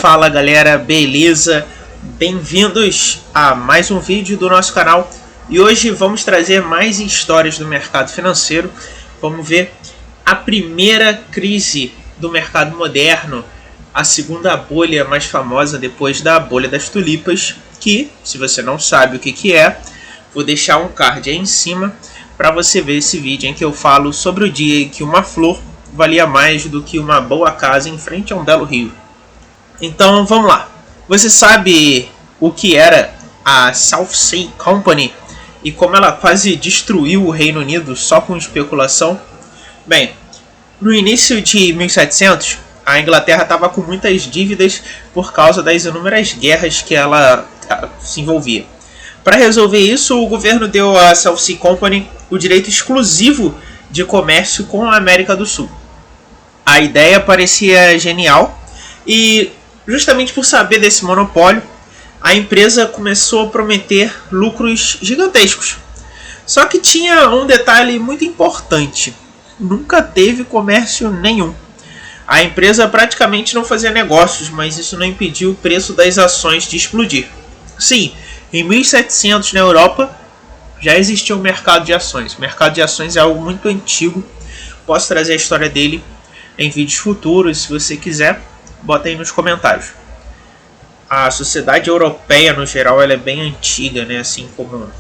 Fala galera, beleza? Bem-vindos a mais um vídeo do nosso canal e hoje vamos trazer mais histórias do mercado financeiro. Vamos ver a primeira crise do mercado moderno, a segunda bolha mais famosa depois da bolha das tulipas, que, se você não sabe o que é, vou deixar um card aí em cima para você ver esse vídeo em que eu falo sobre o dia em que uma flor valia mais do que uma boa casa em frente a um belo rio. Então vamos lá. Você sabe o que era a South Sea Company e como ela quase destruiu o Reino Unido só com especulação? Bem, no início de 1700, a Inglaterra estava com muitas dívidas por causa das inúmeras guerras que ela se envolvia. Para resolver isso, o governo deu à South Sea Company o direito exclusivo de comércio com a América do Sul. A ideia parecia genial e, justamente por saber desse monopólio, a empresa começou a prometer lucros gigantescos. Só que tinha um detalhe muito importante: nunca teve comércio nenhum. A empresa praticamente não fazia negócios, mas isso não impediu o preço das ações de explodir. Sim, em 1700 na Europa já existia um mercado de ações. O mercado de ações é algo muito antigo. Posso trazer a história dele em vídeos futuros, se você quiser. Bota aí nos comentários. A sociedade europeia, no geral, ela é bem antiga, né? Assim como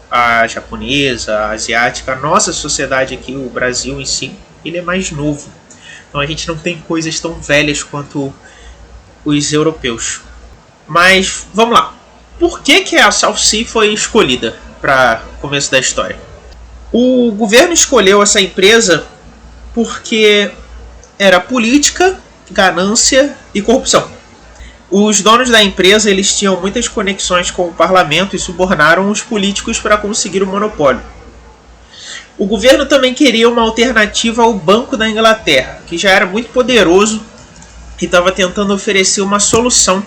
a japonesa, a asiática. A nossa sociedade aqui, o Brasil em si, ele é mais novo. Então a gente não tem coisas tão velhas quanto os europeus. Mas, vamos lá. Por que a South Sea foi escolhida para o começo da história? O governo escolheu essa empresa porque era política, ganância e corrupção. Os donos da empresa eles tinham muitas conexões com o parlamento e subornaram os políticos para conseguir o monopólio. O governo também queria uma alternativa ao Banco da Inglaterra, que já era muito poderoso e estava tentando oferecer uma solução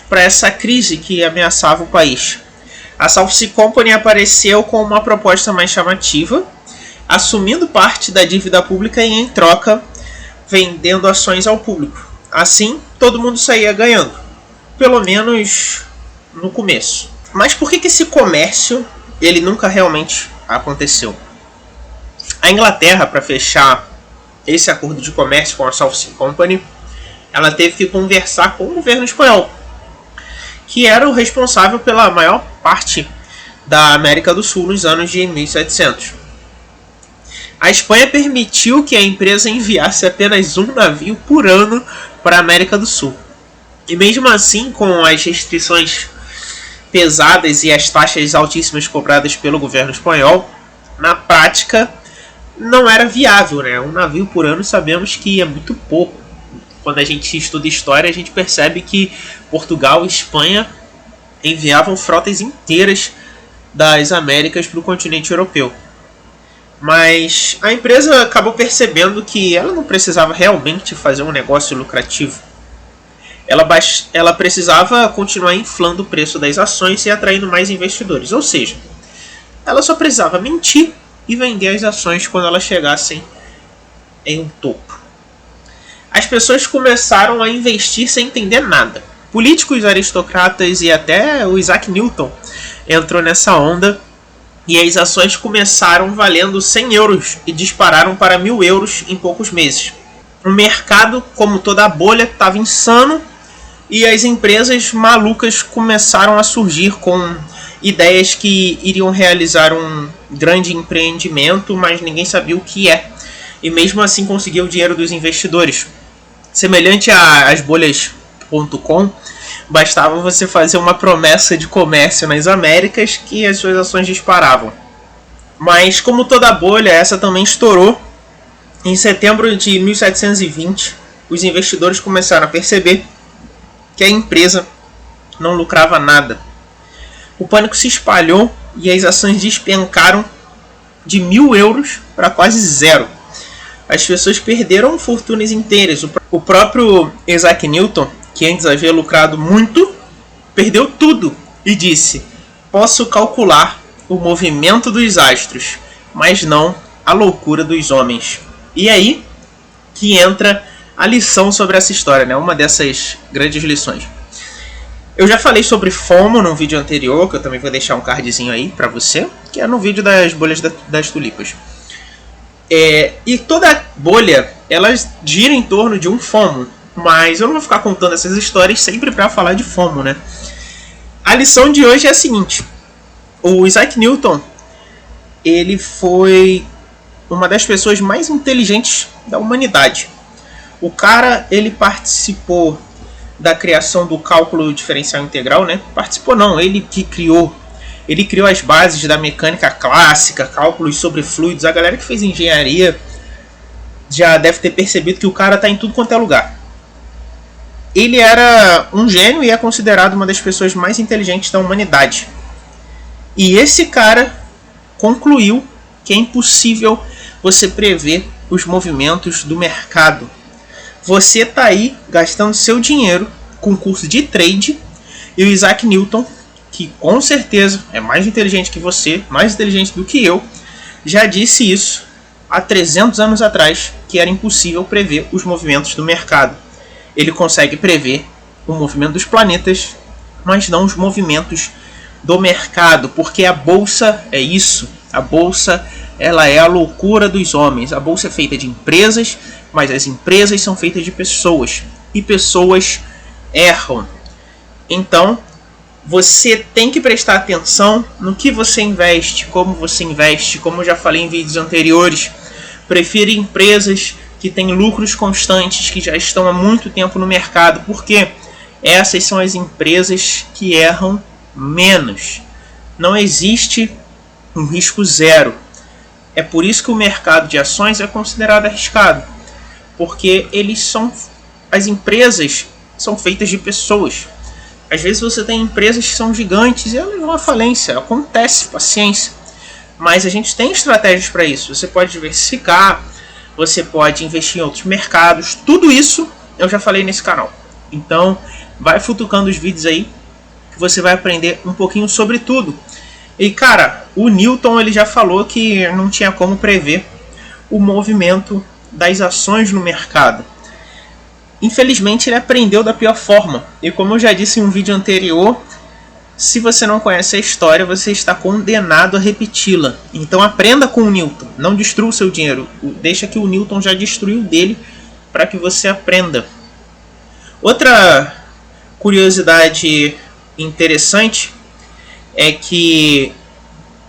para essa crise que ameaçava o país. A South Sea Company apareceu com uma proposta mais chamativa, assumindo parte da dívida pública e, em troca, vendendo ações ao público. Assim, todo mundo saía ganhando, pelo menos no começo. Mas por que esse comércio ele nunca realmente aconteceu? A Inglaterra, para fechar esse acordo de comércio com a South Sea Company, ela teve que conversar com o governo espanhol, que era o responsável pela maior parte da América do Sul nos anos de 1700. A Espanha permitiu que a empresa enviasse apenas um navio por ano para a América do Sul. E mesmo assim, com as restrições pesadas e as taxas altíssimas cobradas pelo governo espanhol, na prática não era viável, né? Um navio por ano sabemos que é muito pouco. Quando a gente estuda história, a gente percebe que Portugal e Espanha enviavam frotas inteiras das Américas para o continente europeu. Mas a empresa acabou percebendo que ela não precisava realmente fazer um negócio lucrativo. Ela precisava continuar inflando o preço das ações e atraindo mais investidores. Ou seja, ela só precisava mentir e vender as ações quando elas chegassem em um topo. As pessoas começaram a investir sem entender nada. Políticos, aristocratas e até o Isaac Newton entrou nessa onda. E as ações começaram valendo 100 euros e dispararam para 1.000 euros em poucos meses. O mercado, como toda a bolha, estava insano e as empresas malucas começaram a surgir com ideias que iriam realizar um grande empreendimento, mas ninguém sabia o que é. E mesmo assim conseguiu o dinheiro dos investidores. Semelhante às bolhas.com, bastava você fazer uma promessa de comércio nas Américas que as suas ações disparavam. Mas como toda bolha, essa também estourou. Em setembro de 1720, os investidores começaram a perceber que a empresa não lucrava nada. O pânico se espalhou e as ações despencaram de 1.000 euros para quase zero. As pessoas perderam fortunas inteiras. O próprio Isaac Newton, que antes havia lucrado muito, perdeu tudo e disse: posso calcular o movimento dos astros, mas não a loucura dos homens. E aí que entra a lição sobre essa história, né? Uma dessas grandes lições. Eu já falei sobre FOMO num vídeo anterior, que eu também vou deixar um cardzinho aí pra você, que é no vídeo das bolhas das tulipas. E toda bolha, ela gira em torno de um FOMO, mas eu não vou ficar contando essas histórias sempre pra falar de FOMO, né? A lição de hoje é a seguinte: o Isaac Newton, ele foi uma das pessoas mais inteligentes da humanidade. O cara, ele participou da criação do cálculo diferencial integral, né? Participou não, ele que criou. Ele criou as bases da mecânica clássica, cálculos sobre fluidos. A galera que fez engenharia já deve ter percebido que o cara está em tudo quanto é lugar. Ele era um gênio e é considerado uma das pessoas mais inteligentes da humanidade. E esse cara concluiu que é impossível você prever os movimentos do mercado. Você está aí gastando seu dinheiro com curso de trade, e o Isaac Newton, que com certeza é mais inteligente que você, mais inteligente do que eu, já disse isso há 300 anos atrás, que era impossível prever os movimentos do mercado. Ele consegue prever o movimento dos planetas, mas não os movimentos do mercado, porque a bolsa é isso. A bolsa, ela é a loucura dos homens. A bolsa é feita de empresas, mas as empresas são feitas de pessoas, e pessoas erram. Então, você tem que prestar atenção no que você investe, como você investe. Como eu já falei em vídeos anteriores, prefira empresas que têm lucros constantes, que já estão há muito tempo no mercado, porque essas são as empresas que erram menos. Não existe um risco zero. É por isso que o mercado de ações é considerado arriscado, porque as empresas são feitas de pessoas. Às vezes você tem empresas que são gigantes e elas vão à falência, acontece, paciência. Mas a gente tem estratégias para isso. Você pode diversificar, você pode investir em outros mercados. Tudo isso eu já falei nesse canal. Então vai futucando os vídeos aí, que você vai aprender um pouquinho sobre tudo. E cara, o Newton, ele já falou que não tinha como prever o movimento das ações no mercado. Infelizmente ele aprendeu da pior forma. E como eu já disse em um vídeo anterior, se você não conhece a história, você está condenado a repeti-la. Então aprenda com o Newton, não destrua o seu dinheiro. Deixa que o Newton já destruiu dele, para que você aprenda. Outra curiosidade interessante é que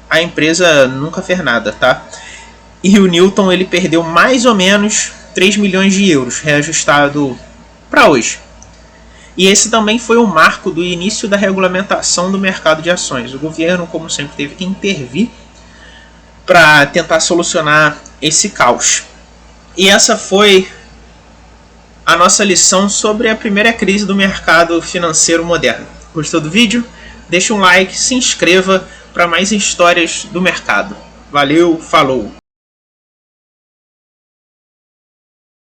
a empresa nunca fez nada, tá? E o Newton, ele perdeu mais ou menos 3 milhões de euros, reajustado para hoje. E esse também foi o marco do início da regulamentação do mercado de ações. O governo, como sempre, teve que intervir para tentar solucionar esse caos. E essa foi a nossa lição sobre a primeira crise do mercado financeiro moderno. Gostou do vídeo? Deixa um like, se inscreva para mais histórias do mercado. Valeu, falou!